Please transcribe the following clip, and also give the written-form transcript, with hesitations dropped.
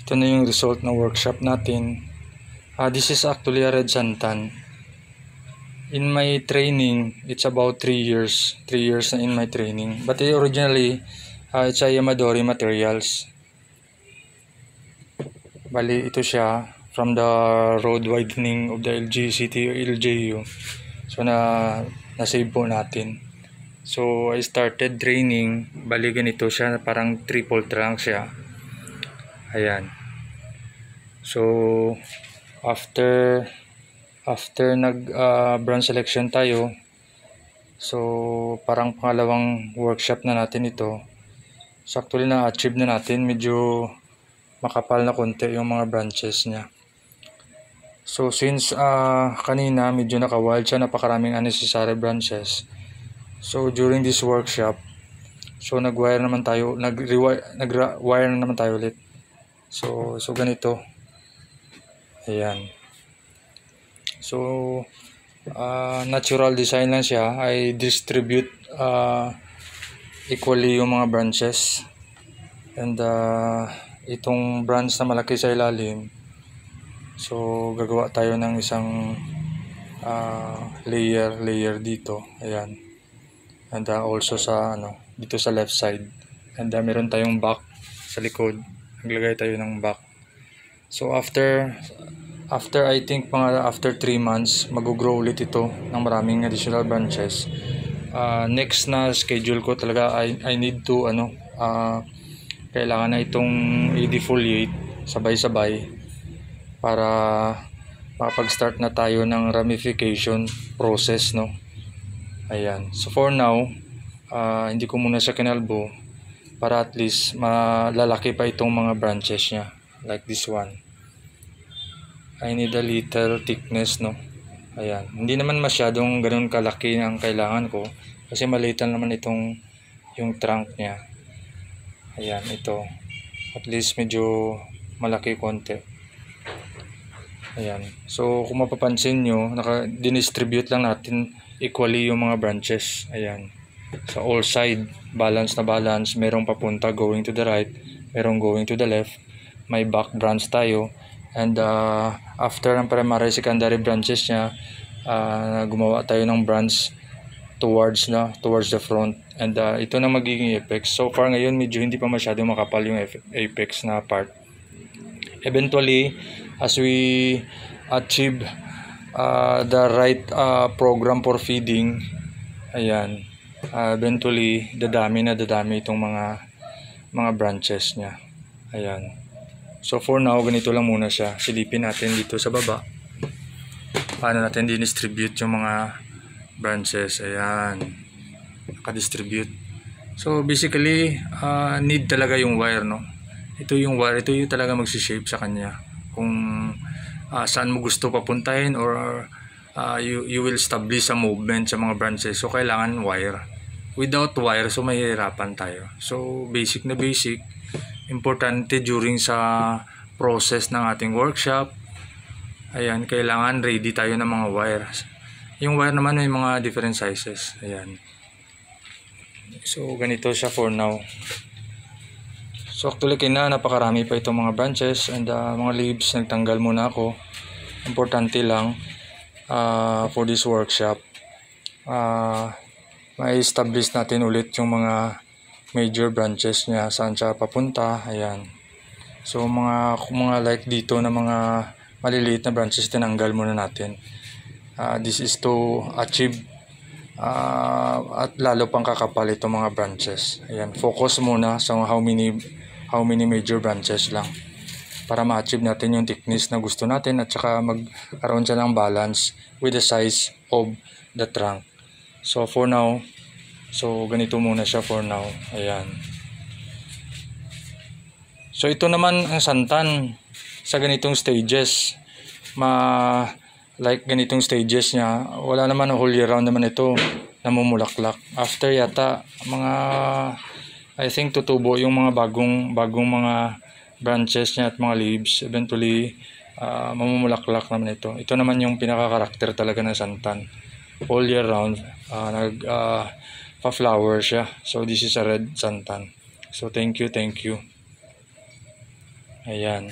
Ito na yung result ng workshop natin. This is actually a red santan. In my training, it's about 3 years. 3 years na in my training. But originally, it's a Yamadori materials. Bali, ito siya from the road widening of the LGCT or LGU. So, na-save po natin. So, I started training. Bali, ganito siya. Parang triple trunk siya. Ayan. So, after nag branch selection tayo, so parang pangalawang workshop na natin ito. So actually na-achieve na natin, medyo makapal na konti yung mga branches niya. So since kanina medyo naka-wild siya, napakaraming unnecessary branches. So during this workshop, so nag-wire naman tayo, nag-wire na naman tayo ulit. So ganito. Ayan. So natural design lang siya. I distribute equally yung mga branches, and itong branch na malaki sa ilalim, so gagawa tayo ng isang layer dito. Ayan. And also sa dito sa left side, and meron tayong back sa likod, naglagay tayo ng back. So after I think mga after 3 months, mag-grow ulit ito ng maraming additional branches. Next na schedule ko talaga, I need to kailangan na itong i-defoliate sabay-sabay para makapag-start na tayo ng ramification process, no. Ayan. So for now, hindi ko muna siya kinalbo para at least malalaki pa itong mga branches niya, like this one. I need a little thickness, no. Ayan. Hindi naman masyadong ganun kalaki ang kailangan ko kasi maliit lang naman yung trunk niya. Ayan, ito. At least medyo malaki konti. Ayan. So kung mapapansin nyo, dinistribute lang natin equally yung mga branches. Ayan. So all side, balance na balance. Merong papunta going to the right, merong going to the left. May back branch tayo. And after ng primary secondary branches niya, gumawa tayo ng branch towards the front, and ito na magiging apex. So far ngayon medyo hindi pa masyadong makapal yung apex na part. Eventually, as we achieve the right program for feeding, ayan, eventually dadami itong mga branches niya. Ayan. So for now, ganito lang muna siya. Silipin natin dito sa baba. Paano natin dinistribute yung mga branches. Ayan. Naka-distribute. So basically, need talaga yung wire, no. Ito yung wire. Ito yung talaga magsishape sa kanya. Kung saan mo gusto papuntahin, or you will establish a movement sa mga branches. So kailangan wire. Without wire, so mahihirapan tayo. So basic na basic. Importante during sa process ng ating workshop. Ayan, kailangan ready tayo ng mga wires. Yung wire naman may mga different sizes. Ayan. So ganito siya for now. So actually napakarami pa itong mga branches, and mga leaves nagtanggal muna ako. Importante lang for this workshop, ma-establish natin ulit yung mga major branches niya, saan siya papunta. Ayan. So mga like dito na mga maliliit na branches, tinanggal muna natin. This is to achieve at lalo pang kakapal itong mga branches. Ayan. Focus muna sa how many major branches lang para ma-achieve natin yung thickness na gusto natin, at saka magkaroon siya ng balance with the size of the trunk. So for now, so ganito muna siya for now. Ayan. So ito naman ang santan sa ganitong stages. Like ganitong stages niya, wala naman whole year round naman ito namumulaklak. After yata mga I think tutubo yung mga bagong mga branches niya at mga leaves. Eventually mamumulaklak naman ito. Ito naman yung pinaka-karakter talaga ng santan. All year round pa-flower siya. So this is a red santan. So thank you. Ayan.